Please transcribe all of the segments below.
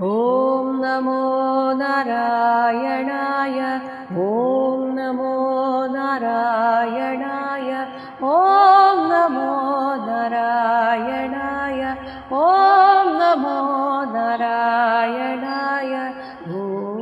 ഓം നമോ നാരായണായ. ഓം നമോ നാരായണായ. ഓം നമോ നാരായണായ. ഓം നമോ നാരായണായ. ഓം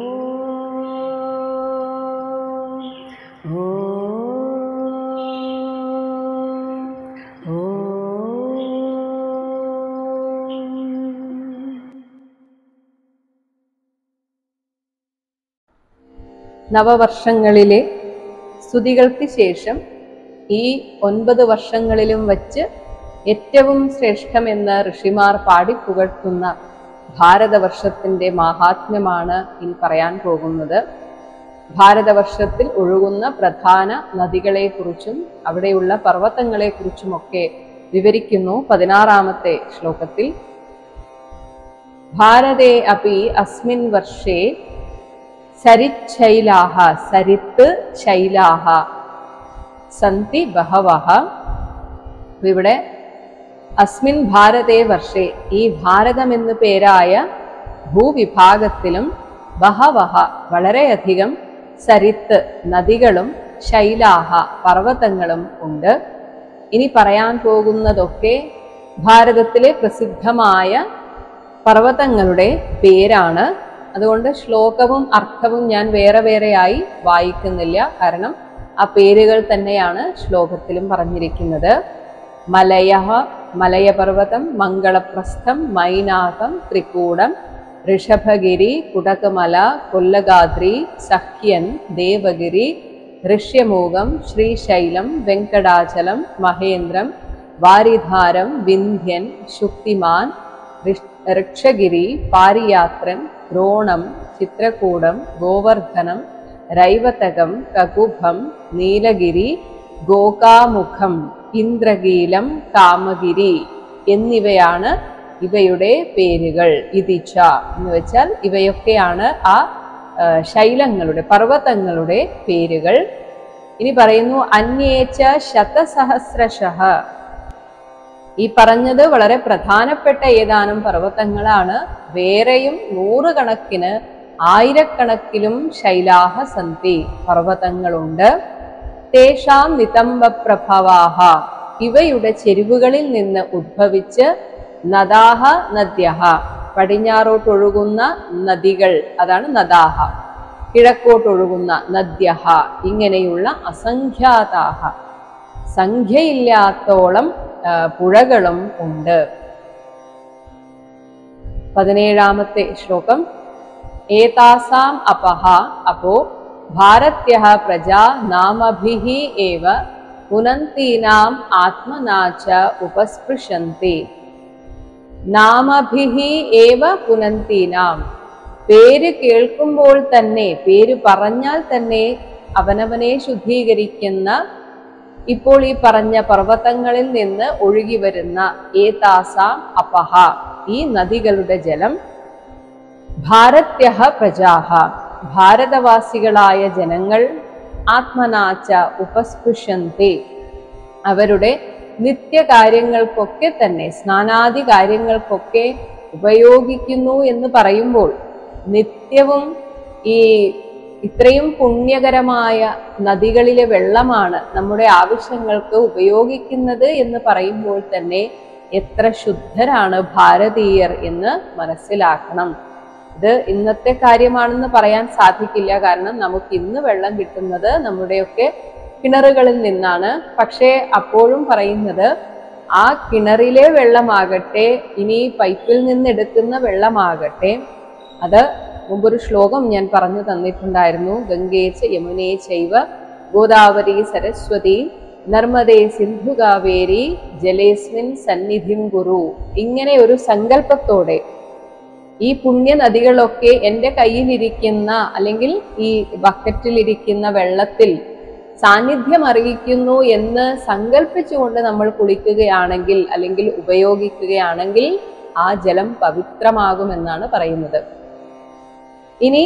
നവവർഷങ്ങളിലെ സ്തുതികൾക്ക് ശേഷം ഈ 9 വർഷങ്ങളിലും വച്ച് ഏറ്റവും ശ്രേഷ്ഠമെന്ന് ഋഷിമാർ പാടിപ്പുകഴ്ത്തുന്ന ഭാരതവർഷത്തിൻ്റെ മാഹാത്മ്യമാണ് ഇനി പറയാൻ പോകുന്നത്. ഭാരതവർഷത്തിൽ ഒഴുകുന്ന പ്രധാന നദികളെക്കുറിച്ചും അവിടെയുള്ള പർവ്വതങ്ങളെക്കുറിച്ചുമൊക്കെ വിവരിക്കുന്നു 16-ാമത്തെ ശ്ലോകത്തിൽ. ഭാരതേ അപി അസ്മിൻ വർഷേ സരിച്ഛൈലാഹ, സരിത്ത് ശൈലാഹ സന്തി ബഹവഹ. ഇവിടെ അസ്മിൻ ഭാരതേ വർഷേ, ഈ ഭാരതമെന്നു പേരായ ഭൂവിഭാഗത്തിലും ബഹവഹ വളരെയധികം സരിത്ത് നദികളും ശൈലാഹ പർവ്വതങ്ങളും ഉണ്ട്. ഇനി പറയാൻ പോകുന്നതൊക്കെ ഭാരതത്തിലെ പ്രസിദ്ധമായ പർവ്വതങ്ങളുടെ പേരാണ്. അതുകൊണ്ട് ശ്ലോകവും അർത്ഥവും ഞാൻ വേറെ വേറെയായി വായിക്കുന്നില്ല, കാരണം ആ പേരുകൾ തന്നെയാണ് ശ്ലോകത്തിലും പറഞ്ഞിരിക്കുന്നത്. മലയഃ, മലയപർവ്വതം, മംഗളപ്രസ്ഥം, മൈനാകം, ത്രികൂടം, ഋഷഭഗിരി, കുടകമല, കൊല്ലഗാദ്രി, സഹ്യൻ, ദേവഗിരി, ഋഷ്യമൂകം, ശ്രീശൈലം, വെങ്കടാചലം, മഹേന്ദ്രം, വാരിധാരം, വിന്ധ്യൻ, ശുക്തിമാൻ, ഋക്ഷഗിരി, പാരിയാത്രൻ, ദ്രോണം, ചിത്രകൂടം, ഗോവർദ്ധനം, രൈവതകം, കകുഭം, നീലഗിരി, ഗോകാമുഖം, ഇന്ദ്രകീലം, കാമഗിരി എന്നിവയാണ് ഇവയുടെ പേരുകൾ. ഇതിച്ച എന്ന് വെച്ചാൽ ഇവയൊക്കെയാണ് ആ ശൈലങ്ങളുടെ പർവ്വതങ്ങളുടെ പേരുകൾ. ഇനി പറയുന്നു അന്യേച്ച ശതസഹസ്രശഃ. ഈ പറഞ്ഞത് വളരെ പ്രധാനപ്പെട്ട ഏതാനും പർവ്വതങ്ങളാണ്. വേറെയും 100 കണക്കിന് 1000കണക്കിലും ശൈലാഹ സന്തി പർവ്വതങ്ങളുണ്ട്. തേഷാം നിതംബ പ്രഭവാഹ, ഇവയുടെ ചെരുവുകളിൽ നിന്ന് ഉദ്ഭവിച്ച് നദാഹ നദ്യഹ, പടിഞ്ഞാറോട്ടൊഴുകുന്ന നദികൾ, അതാണ് നദാഹ, കിഴക്കോട്ടൊഴുകുന്ന നദ്യഹ, ഇങ്ങനെയുള്ള അസംഖ്യാതാഹ സംഖ്യയില്ലാത്തോളം പുഴകളും ഉണ്ട്. 17-ാമത്തെ ശ്ലോകം. ഏതാസാം അപഹ, അപ്പോ ഭാരത്യഃ പ്രജാ നാമഭിഃ ഏവ പുനന്തീനാം ആത്മനാച ഉപസ്പൃശന്തി. നാമഭിഃ ഏവ പുനന്തീനാം, പേര് കേൾക്കുമ്പോൾ തന്നെ, പേര് പറഞ്ഞാൽ തന്നെ അവനവനെ ശുദ്ധീകരിക്കുന്ന, ഇപ്പോൾ ഈ പറഞ്ഞ പർവ്വതങ്ങളിൽ നിന്ന് ഒഴുകി വരുന്ന ഏതാസാം അപഹ, ഈ നദികളുടെ ജലം, ഭാരത്യഃ പ്രജാഹ, ഭാരതവാസികളായ ജനങ്ങൾ, ആത്മനാച്ച ഉപസ്പൃശന്തി, അവരുടെ നിത്യകാര്യങ്ങൾക്കൊക്കെ തന്നെ, സ്നാനാദി കാര്യങ്ങൾക്കൊക്കെ ഉപയോഗിക്കുന്നു എന്ന് പറയുമ്പോൾ, നിത്യവും ഈ ഇത്രയും പുണ്യകരമായ നദികളിലെ വെള്ളമാണ് നമ്മുടെ ആവശ്യങ്ങൾക്ക് ഉപയോഗിക്കുന്നത് എന്ന് പറയുമ്പോൾ തന്നെ എത്ര ശുദ്ധരാണ് ഭാരതീയർ എന്ന് മനസ്സിലാക്കണം. ഇത് ഇന്നത്തെ കാര്യമാണെന്ന് പറയാൻ സാധിക്കില്ല, കാരണം നമുക്ക് ഇന്ന് വെള്ളം കിട്ടുന്നത് നമ്മുടെയൊക്കെ കിണറുകളിൽ നിന്നാണ്. പക്ഷേ അപ്പോഴും പറയുന്നത് ആ കിണറിലെ വെള്ളമാകട്ടെ, ഇനി പൈപ്പിൽ നിന്ന് എടുക്കുന്ന വെള്ളമാകട്ടെ, അത് മുമ്പൊരു ശ്ലോകം ഞാൻ പറഞ്ഞു തന്നിട്ടുണ്ടായിരുന്നു. ഗംഗേച്ച യമുനേ ചൈവ ഗോദാവരി സരസ്വതി നർമ്മദേ സിന്ധു കാവേരി ജലേസ്മിൻ സന്നിധിം കുരു. ഇങ്ങനെ ഒരു സങ്കല്പത്തോടെ ഈ പുണ്യ നദികളൊക്കെ എൻ്റെ കയ്യിലിരിക്കുന്ന, അല്ലെങ്കിൽ ഈ ബക്കറ്റിലിരിക്കുന്ന വെള്ളത്തിൽ സാന്നിധ്യം അറിയിക്കുന്നു എന്ന് സങ്കല്പിച്ചുകൊണ്ട് നമ്മൾ കുളിക്കുകയാണെങ്കിൽ, അല്ലെങ്കിൽ ഉപയോഗിക്കുകയാണെങ്കിൽ, ആ ജലം പവിത്രമാകുമെന്നാണ് പറയുന്നത്. ഇനി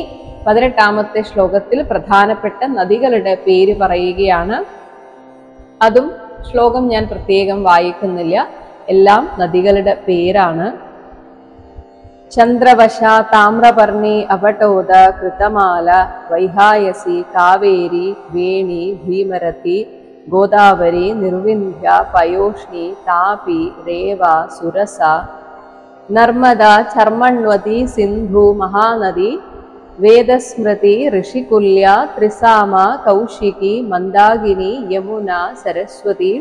18-ാമത്തെ ശ്ലോകത്തിൽ പ്രധാനപ്പെട്ട നദികളുടെ പേര് പറയുകയാണ്. അതും ശ്ലോകം ഞാൻ പ്രത്യേകം വായിക്കുന്നില്ല, എല്ലാം നദികളുടെ പേരാണ്. ചന്ദ്രവശ താമ്രപർണി അപടോദ കൃതമാല വൈഹായസി കാവേരി വേണി ഭീമരതി ഗോദാവരി നിർവിന്ധ്യ പയോഷ്ണി താപി രേവ സുരസ നർമ്മദ ചർമ്മണ്വതി സിന്ധു മഹാനദി വേദസ്മൃതി ഋഷികുല്യ ത്രിസാമ കൗശികി മന്ദാകിനി യമുന സരസ്വതി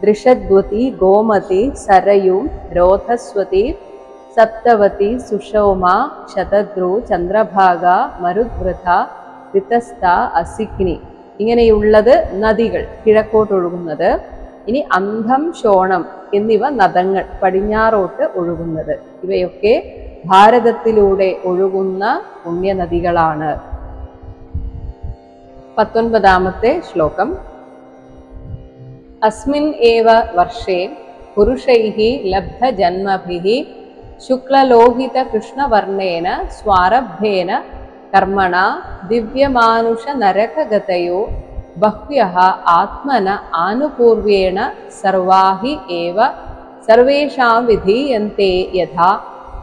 ദൃഷദ്വതി ഗോമതി സരയു രോധസ്വതി സപ്തവതി സുഷോമ ശതദ്രു ചന്ദ്രഭാഗ മരുദ്വൃത വിതസ്ത അസിഗ്നി. ഇങ്ങനെയുള്ളത് നദികൾ കിഴക്കോട്ടൊഴുകുന്നത്. ഇനി അന്ധം ശോണം എന്നിവ നദങ്ങൾ പടിഞ്ഞാറോട്ട് ഒഴുകുന്നത്. ഇവയൊക്കെ ഭാരതത്തിലൂടെ ഒഴുകുന്ന പുണ്യനദികളാണ്. 19ാമത്തെ ശ്ലോകം. അസ്മിൻ ഏവ വർഷേ പുരുഷൈഃ ലബ്ധജന്മഭിഃ ശുക്ലലോഹിത കൃഷ്ണവർണ്ണേന സ്വാരബ്ധേന കർമ്മണ ദിവ്യമാനുഷ നരകഗതയോ ബഹ്വ്യഃ ആത്മന ആനുപൂർവേണ സർവാഹി ഏവ സർവേഷാം വിധീയന്തെ യഥാ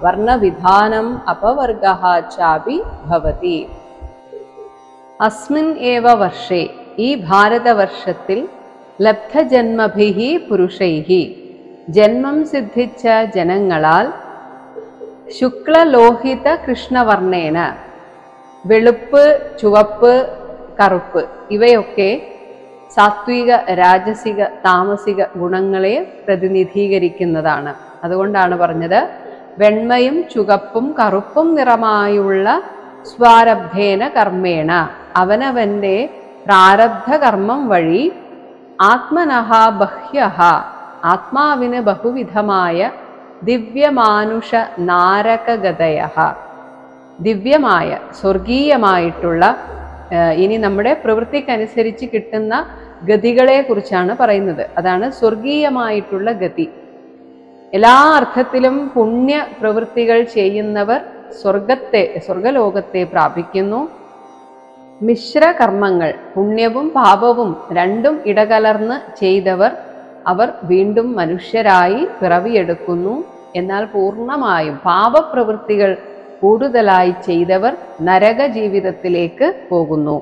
വർണ്ണവിധാനം അപവർഗഃ ചാപി ഭവതി. അസ്മിൻ ഏവ വർഷേ, ഈ ഭാരതവർഷത്തിൽ ലബ്ധജന്മഭിഃ പുരുഷൈഃ, ജന്മം സിദ്ധിച്ച ജനങ്ങളാൽ ശുക്ലലോഹിത കൃഷ്ണവർണ്ണേന, വെളുപ്പ് ചുവപ്പ് കറുപ്പ് ഇവയൊക്കെ സാത്വിക രാജസിക താമസിക ഗുണങ്ങളെ പ്രതിനിധീകരിക്കുന്നതാണ്. അതുകൊണ്ടാണ് പറഞ്ഞത് വെണ്മയും ചുവപ്പും കറുപ്പും നിറമായുള്ള സ്വാരബ്ധേന കർമ്മേണ, അവനവന്റെ പ്രാരബ്ധ കർമ്മം വഴി ആത്മനഃ ബഹ്യഃ, ആത്മാവിന് ബഹുവിധമായ ദിവ്യമാനുഷ നാരകഗതയഃ, ദിവ്യമായ സ്വർഗീയമായിട്ടുള്ള, ഇനി നമ്മുടെ പ്രവൃത്തിക്കനുസരിച്ച് കിട്ടുന്ന ഗതികളെ കുറിച്ചാണ് പറയുന്നത്. അതാണ് സ്വർഗീയമായിട്ടുള്ള ഗതി. എല്ലാ അർത്ഥത്തിലും പുണ്യ പ്രവൃത്തികൾ ചെയ്യുന്നവർ സ്വർഗലോകത്തെ പ്രാപിക്കുന്നു. മിശ്രകർമ്മങ്ങൾ, പുണ്യവും പാപവും രണ്ടും ഇടകലർന്ന് ചെയ്തവർ അവർ വീണ്ടും മനുഷ്യരായി പിറവിയെടുക്കുന്നു. എന്നാൽ പൂർണ്ണമായും പാപപ്രവൃത്തികൾ കൂടുതലായി ചെയ്തവർ നരക ജീവിതത്തിലേക്ക് പോകുന്നു.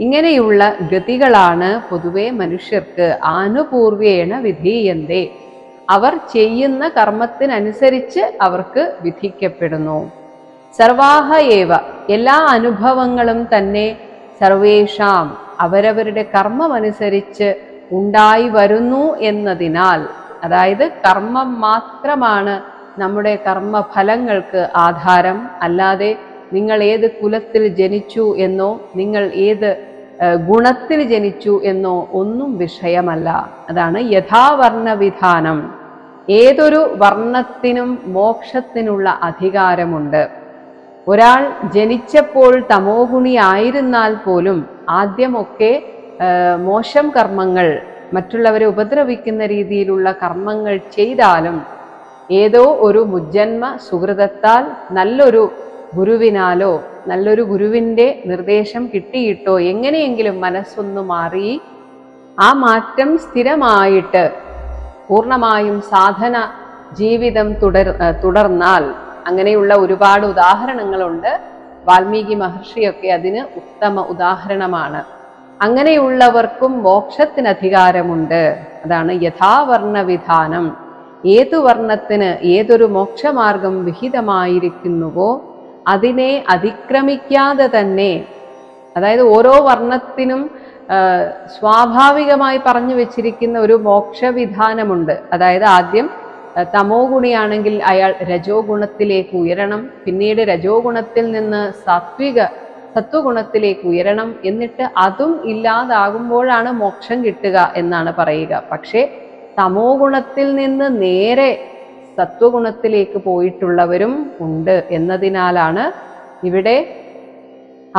ഇങ്ങനെയുള്ള ഗതികളാണ് പൊതുവെ മനുഷ്യർക്ക് ആനുപൂർവേണ വിധീയന്തേ, അവർ ചെയ്യുന്ന കർമ്മത്തിനനുസരിച്ച് അവർക്ക് വിധിക്കപ്പെടുന്നു. സർവാഹ ഏവ, എല്ലാ അനുഭവങ്ങളും തന്നെ സർവേഷാം, അവരവരുടെ കർമ്മമനുസരിച്ച് ഉണ്ടായി വരുന്നു എന്നതിനാൽ, അതായത് കർമ്മം മാത്രമാണ് നമ്മുടെ കർമ്മഫലങ്ങൾക്ക് ആധാരം. അല്ലാതെ നിങ്ങൾ ഏത് കുലത്തിൽ ജനിച്ചു എന്നോ നിങ്ങൾ ഏത് ഗുണത്തിൽ ജനിച്ചു എന്നോ ഒന്നും വിഷയമല്ല. അതാണ് യഥാവർണ്ണവിധാനം. ഏതൊരു വർണ്ണത്തിനും മോക്ഷത്തിനുള്ള അധികാരമുണ്ട്. ഒരാൾ ജനിച്ചപ്പോൾ തമോ ഗുണിയായിരുന്നാൽ പോലും ആദ്യമൊക്കെ മോശം കർമ്മങ്ങൾ, മറ്റുള്ളവരെ ഉപദ്രവിക്കുന്ന രീതിയിലുള്ള കർമ്മങ്ങൾ ചെയ്താലും ഏതോ ഒരു മുജ്ജന്മ സുഹൃതത്താൽ നല്ലൊരു ഗുരുവിനാലോ നല്ലൊരു ഗുരുവിൻ്റെ നിർദ്ദേശം കിട്ടിയിട്ടോ എങ്ങനെയെങ്കിലും മനസ്സൊന്നു മാറി ആ മാറ്റം സ്ഥിരമായിട്ട് പൂർണ്ണമായും സാധന ജീവിതം തുടർന്നാൽ, അങ്ങനെയുള്ള ഒരുപാട് ഉദാഹരണങ്ങളുണ്ട്. വാൽമീകി മഹർഷിയൊക്കെ അതിന് ഉത്തമ ഉദാഹരണമാണ്. അങ്ങനെയുള്ളവർക്കും മോക്ഷത്തിന് അധികാരമുണ്ട്. അതാണ് യഥാവർണ്ണവിധാനം. ഏതു വർണ്ണത്തിന് ഏതൊരു മോക്ഷമാർഗം വിഹിതമായിരിക്കുന്നുവോ അതിനെ അതിക്രമിക്കാതെ തന്നെ, അതായത് ഓരോ വർണ്ണത്തിനും സ്വാഭാവികമായി പറഞ്ഞു വെച്ചിരിക്കുന്ന ഒരു മോക്ഷവിധാനമുണ്ട്. അതായത് ആദ്യം തമോ ഗുണിയാണെങ്കിൽ അയാൾ രജോ ഗുണത്തിലേക്ക് ഉയരണം, പിന്നീട് രജോ ഗുണത്തിൽ നിന്ന് സത്വഗുണത്തിലേക്ക് ഉയരണം, എന്നിട്ട് അതും ഇല്ലാതാകുമ്പോഴാണ് മോക്ഷം കിട്ടുക എന്നാണ് പറയുക. പക്ഷേ തമോ ഗുണത്തിൽ നിന്ന് നേരെ സത്വഗുണത്തിലേക്ക് പോയിട്ടുള്ളവരും ഉണ്ട് എന്നതിനാലാണ് ഇവിടെ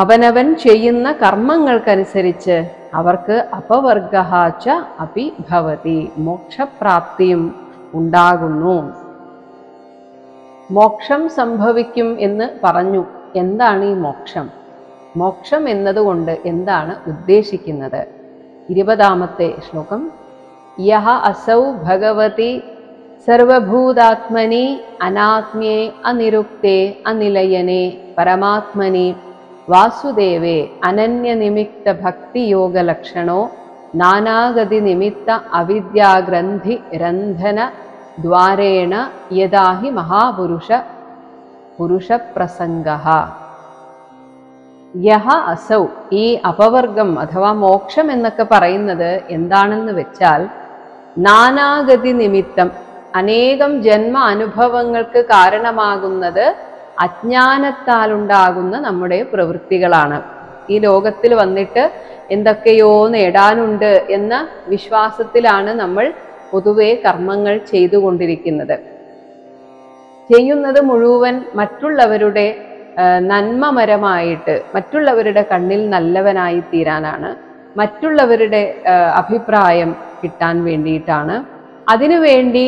അവനവൻ ചെയ്യുന്ന കർമ്മങ്ങൾക്കനുസരിച്ച് അവർക്ക് അപവർഗഃ ച അപി ഭവതി, മോക്ഷപ്രാപ്തിയും ഉണ്ടാകുന്നു. മോക്ഷം സംഭവിക്കും എന്ന് പറഞ്ഞു. എന്താണ് ഈ മോക്ഷം? മോക്ഷം എന്നതുകൊണ്ട് എന്താണ് ഉദ്ദേശിക്കുന്നത്? 20ാമത്തെ ശ്ലോകം. യഹ അസൗ ഭഗവതി സർവഭൂതാത്മനി അനാത്മ്യേ അനിരുക്തേ അനിലയനെ പരമാത്മനി വാസുദേവേ അനന്യനിമിത്ത ഭക്തിയോഗലക്ഷണോ നാനാഗതി നിമിത്ത അവിദ്യാഗ്രന്ഥി രന്ധന ദ്വാരേണ യദാഹി പുരുഷപ്രസംഗഃ. യഹ അസൗ, ഈ അപവർഗം അഥവാ മോക്ഷം എന്നൊക്കെ പറയുന്നത് എന്താണെന്ന് വെച്ചാൽ, നാനാഗതി നിമിത്തം, അനേകം ജന്മ അനുഭവങ്ങൾക്ക് കാരണമാകുന്നത് അജ്ഞാനത്താലുണ്ടാകുന്ന നമ്മുടെ പ്രവൃത്തികളാണ്. ഈ ലോകത്തിൽ വന്നിട്ട് എന്തൊക്കെയോ നേടാനുണ്ട് എന്ന വിശ്വാസത്തിലാണ് നമ്മൾ പൊതുവെ കർമ്മങ്ങൾ ചെയ്തുകൊണ്ടിരിക്കുന്നത്. ചെയ്യുന്നത് മുഴുവൻ മറ്റുള്ളവരുടെ നന്മമരമായിട്ട്, മറ്റുള്ളവരുടെ കണ്ണിൽ നല്ലവനായി തീരാനാണ്, മറ്റുള്ളവരുടെ അഭിപ്രായം കിട്ടാൻ വേണ്ടിയിട്ടാണ്. അതിനുവേണ്ടി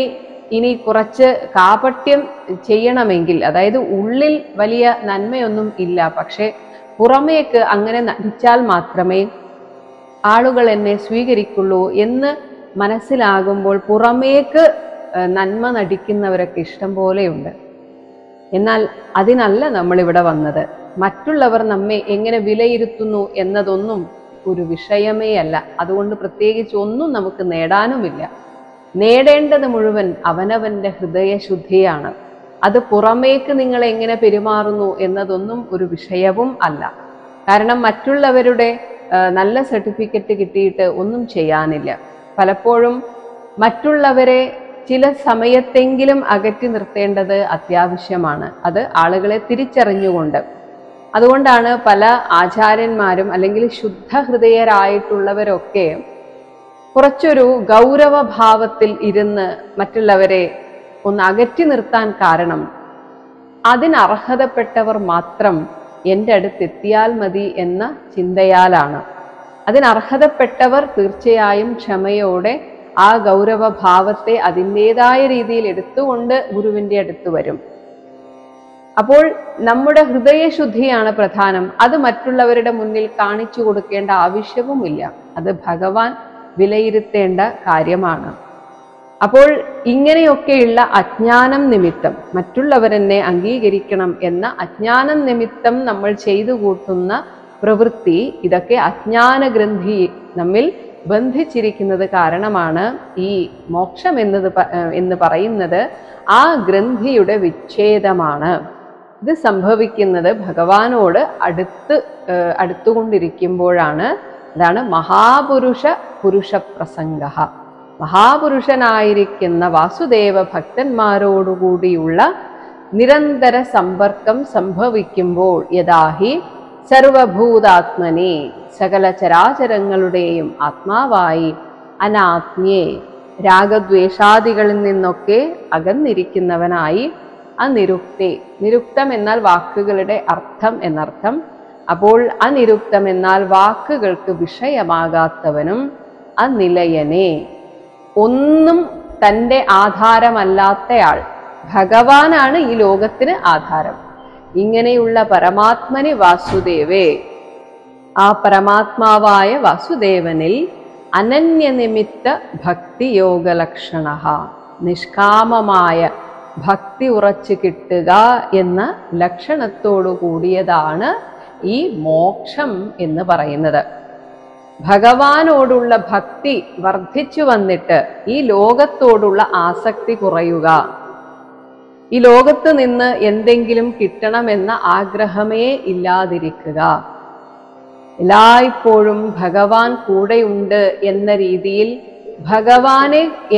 ഇനി കുറച്ച് കാപട്യം ചെയ്യണമെങ്കിൽ, അതായത് ഉള്ളിൽ വലിയ നന്മയൊന്നും ഇല്ല, പക്ഷെ പുറമേക്ക് അങ്ങനെ നടിച്ചാൽ മാത്രമേ ആളുകൾ എന്നെ സ്വീകരിക്കുള്ളൂ എന്ന് മനസ്സിലാകുമ്പോൾ പുറമേക്ക് നന്മ നടിക്കുന്നവരൊക്കെ ഇഷ്ടം പോലെയുണ്ട്. എന്നാൽ അതിനല്ല നമ്മളിവിടെ വന്നത്. മറ്റുള്ളവർ നമ്മെ എങ്ങനെ വിലയിരുത്തുന്നു എന്നതൊന്നും ഒരു വിഷയമേ അല്ല. അതുകൊണ്ട് പ്രത്യേകിച്ച് ഒന്നും നമുക്ക് നേടാനുമില്ല. നേടേണ്ടത് മുഴുവൻ അവനവന്റെ ഹൃദയശുദ്ധിയാണ്. അത് പുറമേക്ക് നിങ്ങൾ എങ്ങനെ പെരുമാറുന്നു എന്നതൊന്നും ഒരു വിഷയവും അല്ല. കാരണം മറ്റുള്ളവരുടെ നല്ല സർട്ടിഫിക്കറ്റ് കിട്ടിയിട്ട് ഒന്നും ചെയ്യാനില്ല. പലപ്പോഴും മറ്റുള്ളവരെ ചില സമയത്തെങ്കിലും അകറ്റി നിർത്തേണ്ടത് അത്യാവശ്യമാണ്, അത് ആളുകളെ തിരിച്ചറിഞ്ഞുകൊണ്ട്. അതുകൊണ്ടാണ് പല ആചാര്യന്മാരും അല്ലെങ്കിൽ ശുദ്ധഹൃദയരായിട്ടുള്ളവരൊക്കെ കുറച്ചൊരു ഗൗരവഭാവത്തിൽ ഇരുന്ന് മറ്റുള്ളവരെ ഒന്ന് അകറ്റി നിർത്താൻ കാരണം, അതിനർഹതപ്പെട്ടവർ മാത്രം എൻ്റെ അടുത്തെത്തിയാൽ മതി എന്ന ചിന്തയാലാണ്. അതിനർഹതപ്പെട്ടവർ തീർച്ചയായും ക്ഷമയോടെ ആ ഗൗരവഭാവത്തെ അതിൻ്റെതായ രീതിയിൽ എടുത്തുകൊണ്ട് ഗുരുവിൻ്റെ അടുത്ത് വരും. അപ്പോൾ നമ്മുടെ ഹൃദയശുദ്ധിയാണ് പ്രധാനം. അത് മറ്റുള്ളവരുടെ മുന്നിൽ കാണിച്ചു കൊടുക്കേണ്ട ആവശ്യവുമില്ല. അത് ഭഗവാൻ വിലയിരുത്തേണ്ട കാര്യമാണ്. അപ്പോൾ ഇങ്ങനെയൊക്കെയുള്ള അജ്ഞാനം നിമിത്തം, മറ്റുള്ളവരെന്നെ അംഗീകരിക്കണം എന്ന അജ്ഞാനം നിമിത്തം നമ്മൾ ചെയ്തു കൂട്ടുന്ന പ്രവൃത്തി, ഇതൊക്കെ അജ്ഞാനഗ്രന്ഥി നമ്മിൽ ബന്ധിച്ചിരിക്കുന്നത് കാരണമാണ്. ഈ മോക്ഷം എന്ന് പറയുന്നത് ആ ഗ്രന്ഥിയുടെ വിച്ഛേദമാണ്. ഇത് സംഭവിക്കുന്നത് ഭഗവാനോട് അടുത്തുകൊണ്ടിരിക്കുമ്പോഴാണ്. അതാണ് പുരുഷപ്രസംഗഃ. മഹാപുരുഷനായിരിക്കുന്ന വാസുദേവ ഭക്തന്മാരോടുകൂടിയുള്ള നിരന്തര സമ്പർക്കം സംഭവിക്കുമ്പോൾ യഥാഹി സർവഭൂതാത്മനെ, സകല ചരാചരങ്ങളുടെയും ആത്മാവായി, അനാത്മ്യേ, രാഗദ്വേഷാദികളിൽ നിന്നൊക്കെ അകന്നിരിക്കുന്നവനായി, അനിരുക്തേ, നിരുക്തം എന്നാൽ വാക്കുകളുടെ അർത്ഥം എന്നർത്ഥം. അപ്പോൾ അനിരുക്തം എന്നാൽ വാക്കുകൾക്ക് വിഷയമാകാത്തവനും, അനിലയനെ, ഒന്നും തൻ്റെ ആധാരമല്ലാത്തയാൾ. ഭഗവാനാണ് ഈ ലോകത്തിന് ആധാരം. ഇങ്ങനെയുള്ള പരമാത്മനി വാസുദേവേ, ആ പരമാത്മാവായ വാസുദേവനിൽ അനന്യനിമിത്ത ഭക്തിയോഗലക്ഷണ, നിഷ്കാമമായ ഭക്തി ഉറച്ചു കിട്ടുക എന്ന ലക്ഷണത്തോടു കൂടിയതാണ് ഈ മോക്ഷം എന്ന് പറയുന്നത്. ഭഗവാനോടുള്ള ഭക്തി വർദ്ധിച്ചു വന്നിട്ട് ഈ ലോകത്തോടുള്ള ആസക്തി കുറയുക, ഈ ലോകത്ത് നിന്ന് എന്തെങ്കിലും കിട്ടണമെന്ന ആഗ്രഹമേ ഇല്ലാതിരിക്കുക, എല്ലായ്പ്പോഴും ഭഗവാൻ കൂടെയുണ്ട് എന്ന രീതിയിൽ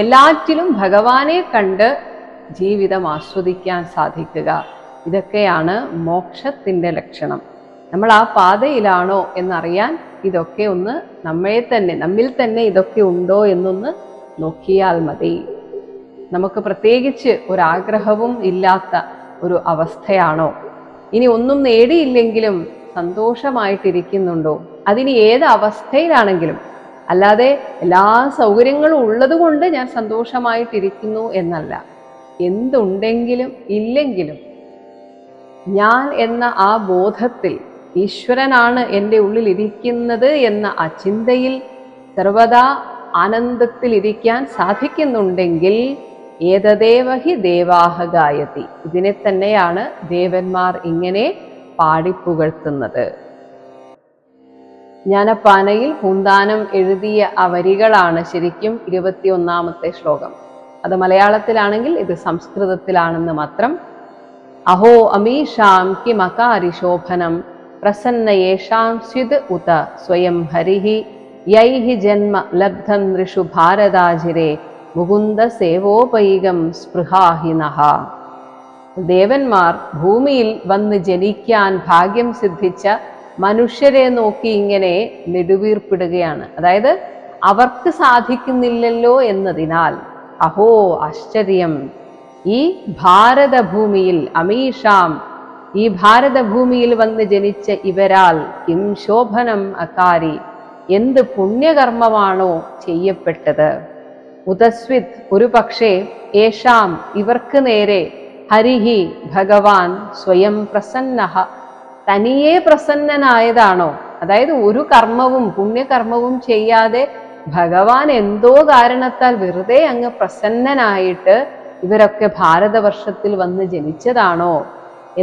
എല്ലാറ്റിലും ഭഗവാനെ കണ്ട് ജീവിതം ആസ്വദിക്കാൻ സാധിക്കുക. ഇതൊക്കെയാണ് മോക്ഷത്തിൻ്റെ ലക്ഷണം. നമ്മൾ ആ പാതയിലാണോ എന്നറിയാൻ ഇതൊക്കെ ഒന്ന് നമ്മിൽ തന്നെ ഇതൊക്കെ ഉണ്ടോ എന്നൊന്ന് നോക്കിയാൽ മതി. നമുക്ക് പ്രത്യേകിച്ച് ഒരാഗ്രഹവും ഇല്ലാത്ത ഒരു അവസ്ഥയാണോ? ഇനി ഒന്നും നേടിയില്ലെങ്കിലും സന്തോഷമായിട്ടിരിക്കുന്നുണ്ടോ? അതിന് ഏത് അവസ്ഥയിലാണെങ്കിലും, അല്ലാതെ എല്ലാ സൗകര്യങ്ങളും ഉള്ളത് കൊണ്ട് ഞാൻ സന്തോഷമായിട്ടിരിക്കുന്നു എന്നല്ല. എന്തുണ്ടെങ്കിലും ഇല്ലെങ്കിലും ഞാൻ എന്ന ആ ബോധത്തിൽ, ഈശ്വരനാണ് എൻ്റെ ഉള്ളിൽ ഇരിക്കുന്നത് എന്ന ആ ചിന്തയിൽ സർവദാ ആനന്ദത്തിൽ ഇരിക്കാൻ സാധിക്കുന്നുണ്ടെങ്കിൽ ഏതദേവ ഹി ദേവാഹ ഗായതി. ഇതിനെ തന്നെയാണ് ദേവന്മാർ ഇങ്ങനെ പാടിപ്പുകഴ്ത്തുന്നത്. ജ്ഞാനപ്പാനയിൽ പൂന്താനം എഴുതിയ ആ വരികളാണ് ശരിക്കും 21ാമത്തെ ശ്ലോകം. അത് മലയാളത്തിലാണെങ്കിൽ ഇത് സംസ്കൃതത്തിലാണെന്ന് മാത്രം. അഹോ അമീഷാം കിമകാരി ശോഭനം പ്രസന്നയേഷാം സ്യുത് ഉത സ്വയം ഹരിഹി യൈഹി ജന്മ ലബ്ധം നൃഷു ഭാരതാജിരേ മുകുന്ദ സേവോപൈകം സ്പൃഹാഹിനഃ. ദേവന്മാർ ഭൂമിയിൽ വന്ന് ജനിക്കാൻ ഭാഗ്യം സിദ്ധിച്ച മനുഷ്യരെ നോക്കി ഇങ്ങനെ നെടുവീർപ്പിടുകയാണ്. അതായത് അവർക്ക് സാധിക്കുന്നില്ലല്ലോ എന്നതിനാൽ. അഹോ ആശ്ചര്യം, ഈ ഭാരതഭൂമിയിൽ അമീഷാം, ഈ ഭാരതഭൂമിയിൽ വന്ന് ജനിച്ച ഇവരാൽ കിം ശോഭനം അകാരി, എന്ത് പുണ്യകർമ്മമാണോ ചെയ്യപ്പെട്ടത്. ഉദസ്വിത്, ഒരു പക്ഷേ ഏഷാം, ഇവർക്ക് നേരെ ഹരിഹി, ഭഗവാൻ സ്വയം പ്രസന്നഃ, തനിയെ പ്രസന്നനായതാണോ. അതായത് ഒരു കർമ്മവും പുണ്യകർമ്മവും ചെയ്യാതെ ഭഗവാൻ എന്തോ കാരണത്താൽ വെറുതെ അങ്ങ് പ്രസന്നനായിട്ട് ഇവരൊക്കെ ഭാരതവർഷത്തിൽ വന്ന് ജനിച്ചതാണോ.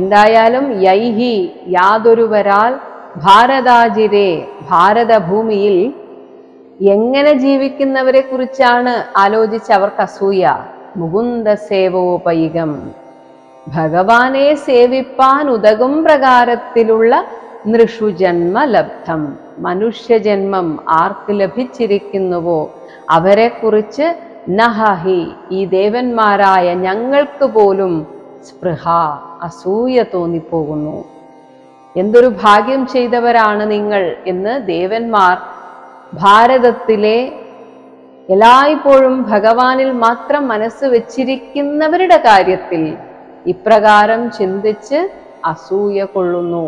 എന്തായാലും യൈഹി, യാതൊരുവരാൽ, ഭാരതാജിരേ, ഭാരതഭൂമിയിൽ എങ്ങനെ ജീവിക്കുന്നവരെ കുറിച്ചാണ് ആലോചിച്ച് അവർക്ക് അസൂയ. മുകുന്ദ സേവോപൈകം, ഭഗവാനെ സേവിപ്പാൻ ഉതകും പ്രകാരത്തിലുള്ള നൃഷുജന്മ ലബ്ധം, മനുഷ്യജന്മം ആർക്ക് ലഭിച്ചിരിക്കുന്നുവോ അവരെ കുറിച്ച് നഹി, ഈ ദേവന്മാരായ ഞങ്ങൾക്ക് പോലും സ്പൃഹ, അസൂയ തോന്നിപ്പോകുന്നു. എന്തൊരു ഭാഗ്യം ചെയ്തവരാണ് നിങ്ങൾ എന്ന് ദേവന്മാർ ഭാരതത്തിലെ എല്ലായ്പ്പോഴും ഭഗവാനിൽ മാത്രം മനസ്സ് വെച്ചിരിക്കുന്നവരുടെ കാര്യത്തിൽ ഇപ്രകാരം ചിന്തിച്ച് അസൂയ കൊള്ളുന്നു.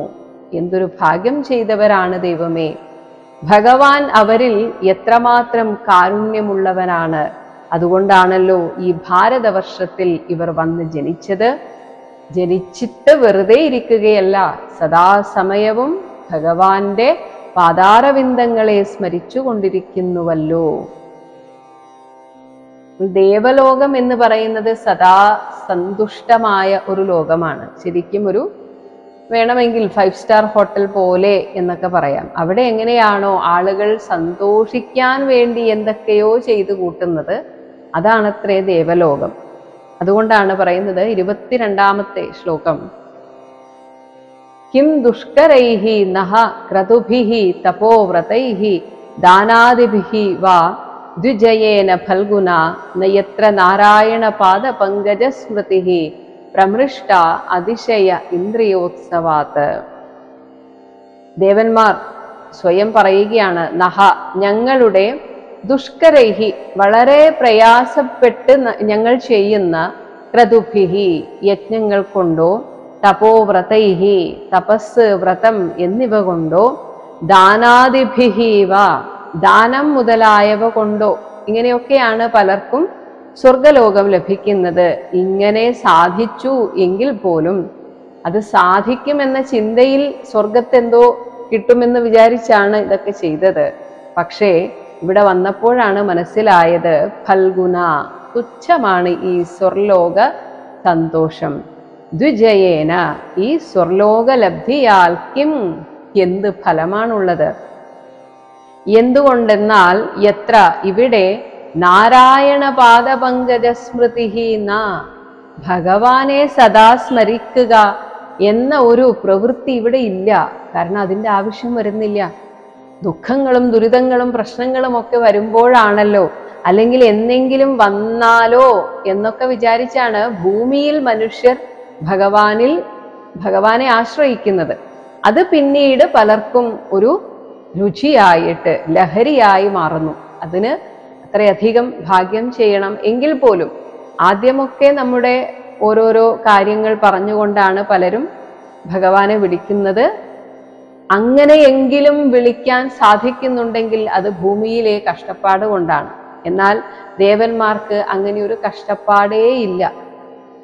എന്തൊരു ഭാഗ്യം ചെയ്തവരാണ് ദൈവമേ, ഭഗവാൻ അവരിൽ എത്രമാത്രം കാരുണ്യമുള്ളവനാണ്. അതുകൊണ്ടാണല്ലോ ഈ ഭാരതവർഷത്തിൽ ഇവർ വന്ന് ജനിച്ചത്. ജനിച്ചിട്ട് വെറുതെ ഇരിക്കുകയല്ല, സദാസമയവും ഭഗവാന്റെ പാതാരവിന്ദങ്ങളെ സ്മരിച്ചു കൊണ്ടിരിക്കുന്നുവല്ലോ. ദേവലോകം എന്ന് പറയുന്നത് സദാ സന്തുഷ്ടമായ ഒരു ലോകമാണ്. ശരിക്കും ഒരു വേണമെങ്കിൽ 5 സ്റ്റാർ ഹോട്ടൽ പോലെ എന്നൊക്കെ പറയാം. അവിടെ എങ്ങനെയാണോ ആളുകൾ സന്തോഷിക്കാൻ വേണ്ടി എന്തൊക്കെയോ ചെയ്തു കൂട്ടുന്നത്, അതാണത്രേ ദേവലോകം. അതുകൊണ്ടാണ് പറയുന്നത് 22ാമത്തെ ശ്ലോകം, കിം ദുഷ്കരൈഹി നഹ ക്രതുഭിഹി തപോവ്രതൈഹി ദാനാദിഭിഹി വാ ദ്വിജയേന ഫൽഗുന നയത്ര നാരായണ പാദ പങ്കജ സ്മൃതിഹി പ്രമൃഷ്ട അതിശയ ഇന്ദ്രിയോത്സവാത്. ദേവന്മാർ സ്വയം പറയുകയാണ്, നഹ, ഞങ്ങളുടെ ദുഷ്കരൈഹി, വളരെ പ്രയാസപ്പെട്ട് ഞങ്ങൾ ചെയ്യുന്ന ക്രതുഭിഹി, യജ്ഞങ്ങൾ കൊണ്ടോ, തപോവ്രതൈഹി, തപസ്, വ്രതം എന്നിവ കൊണ്ടോ, ദാനാദിഭിഹി വ, ദാനം മുതലായവ കൊണ്ടോ, ഇങ്ങനെയൊക്കെയാണ് പലർക്കും സ്വർഗലോകം ലഭിക്കുന്നത്. ഇങ്ങനെ സാധിച്ചു എങ്കിൽ പോലും അത് സാധിക്കുമെന്ന ചിന്തയിൽ സ്വർഗത്തെന്തോ കിട്ടുമെന്ന് വിചാരിച്ചാണ് ഇതൊക്കെ ചെയ്തത്. പക്ഷേ ഇവിടെ വന്നപ്പോഴാണ് മനസ്സിലായത്, ഫൽഗുന, തുച്ഛമാണ് ഈ സ്വർലോക സന്തോഷം. ദ്വിജയേന, ഈ സ്വർലോക ലബ്ധിയാൽ കിം, എന്ത് ഫലമാണുള്ളത്. എന്തുകൊണ്ടെന്നാൽ യത്ര, ഇവിടെ നാരായണ പാദപങ്കജ സ്മൃതിഹി ന, ഭഗവാനെ സദാ സ്മരിക്കുക എന്ന ഒരു പ്രവൃത്തി ഇവിടെ ഇല്ല. കാരണം അതിൻ്റെ ആവശ്യം വരുന്നില്ല. ദുഃഖങ്ങളും ദുരിതങ്ങളും പ്രശ്നങ്ങളും ഒക്കെ വരുമ്പോഴാണല്ലോ, അല്ലെങ്കിൽ എന്തെങ്കിലും വന്നാലോ എന്നൊക്കെ വിചാരിച്ചാണ് ഭൂമിയിൽ മനുഷ്യർ ഭഗവാനെ ആശ്രയിക്കുന്നത്. അത് പിന്നീട് പലർക്കും ഒരു രുചിയായിട്ട് ലഹരിയായി മാറുന്നു. അതിന് അത്രയധികം ഭാഗ്യം ചെയ്യണം. എങ്കിൽ പോലും ആദ്യമൊക്കെ നമ്മുടെ ഓരോരോ കാര്യങ്ങൾ പറഞ്ഞുകൊണ്ടാണ് പലരും ഭഗവാനെ വിളിക്കുന്നത്. അങ്ങനെയെങ്കിലും വിളിക്കാൻ സാധിക്കുന്നുണ്ടെങ്കിൽ അത് ഭൂമിയിലെ കഷ്ടപ്പാട് കൊണ്ടാണ്. എന്നാൽ ദേവന്മാർക്ക് അങ്ങനെ ഒരു കഷ്ടപ്പാടേ ഇല്ല.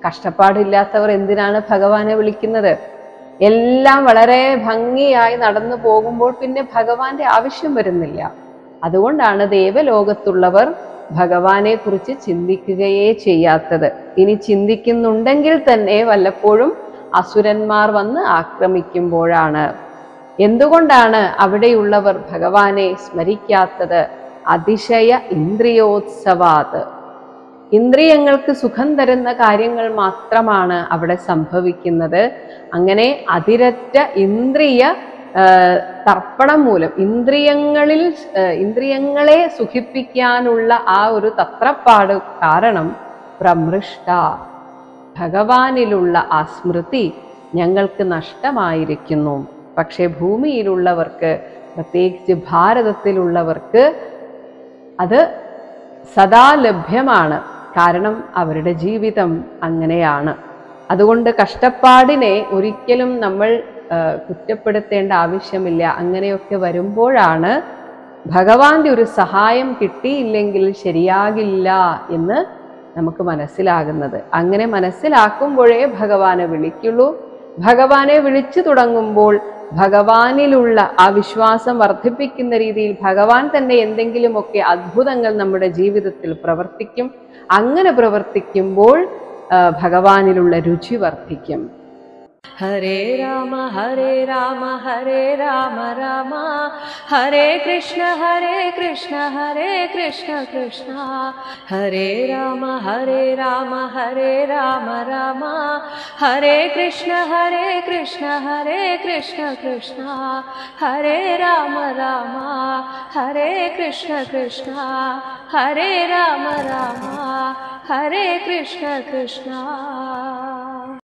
കഷ്ടപ്പാടില്ലാത്തവർ എന്തിനാണ് ഭഗവാനെ വിളിക്കുന്നത്? എല്ലാം വളരെ ഭംഗിയായി നടന്നു പോകുമ്പോൾ പിന്നെ ഭഗവാന്റെ ആവശ്യം വരുന്നില്ല. അതുകൊണ്ടാണ് ദേവലോകത്തുള്ളവർ ഭഗവാനെ കുറിച്ച് ചിന്തിക്കുകയേ ചെയ്യാത്തത്. ഇനി ചിന്തിക്കുന്നുണ്ടെങ്കിൽ തന്നെ വല്ലപ്പോഴും അസുരന്മാർ വന്ന് ആക്രമിക്കുമ്പോഴാണ്. എന്തുകൊണ്ടാണ് അവിടെയുള്ളവർ ഭഗവാനെ സ്മരിക്കാത്തത്? അതിശയ ഇന്ദ്രിയോത്സവാത്. ഇന്ദ്രിയങ്ങൾക്ക് സുഖം തരുന്ന കാര്യങ്ങൾ മാത്രമാണ് അവിടെ സംഭവിക്കുന്നത്. അങ്ങനെ അതിരറ്റ ഇന്ദ്രിയ തർപ്പണം മൂലം ഇന്ദ്രിയങ്ങളെ സുഖിപ്പിക്കാനുള്ള ആ ഒരു തത്രപ്പാട് കാരണം പ്രമൃഷ്ട, ഭഗവാനിലുള്ള ആ സ്മൃതി ഞങ്ങൾക്ക് നഷ്ടമായിരിക്കുന്നു. പക്ഷെ ഭൂമിയിലുള്ളവർക്ക്, പ്രത്യേകിച്ച് ഭാരതത്തിലുള്ളവർക്ക് അത് സദാ ലഭ്യമാണ്. കാരണം അവരുടെ ജീവിതം അങ്ങനെയാണ്. അതുകൊണ്ട് കഷ്ടപ്പാടിനെ ഒരിക്കലും നമ്മൾ കുറ്റപ്പെടുത്തേണ്ട ആവശ്യമില്ല. അങ്ങനെയൊക്കെ വരുമ്പോഴാണ് ഭഗവാന്റെ ഒരു സഹായം കിട്ടിയില്ലെങ്കിൽ ശരിയാകില്ല എന്ന് നമുക്ക് മനസ്സിലാകുന്നത്. അങ്ങനെ മനസ്സിലാക്കുമ്പോഴേ ഭഗവാനെ വിളിക്കുള്ളൂ. ഭഗവാനെ വിളിച്ചു തുടങ്ങുമ്പോൾ ഭഗവാനിലുള്ള ആ വിശ്വാസം വർദ്ധിപ്പിക്കുന്ന രീതിയിൽ ഭഗവാൻ തന്നെ എന്തെങ്കിലുമൊക്കെ അത്ഭുതങ്ങൾ നമ്മുടെ ജീവിതത്തിൽ പ്രവർത്തിക്കും. അങ്ങനെ പ്രവർത്തിക്കുമ്പോൾ ഭഗവാനിലുള്ള രുചി വർദ്ധിക്കും. ഹരേ രാമ ഹരേ രാമ ഹരേ രാമ രാമ ഹരേ കൃഷ്ണ ഹരേ കൃഷ്ണ കൃഷ്ണ ഹരേ രാമ ഹരേ രാമ ഹരേ രാമ രാമ ഹരേ കൃഷ്ണ കൃഷ്ണ ഹരേ രാമ രാമ ഹരേ കൃഷ്ണ കൃഷ്ണ ഹരേ രാമ രാമ ഹരേ കൃഷ്ണ കൃഷ്ണ.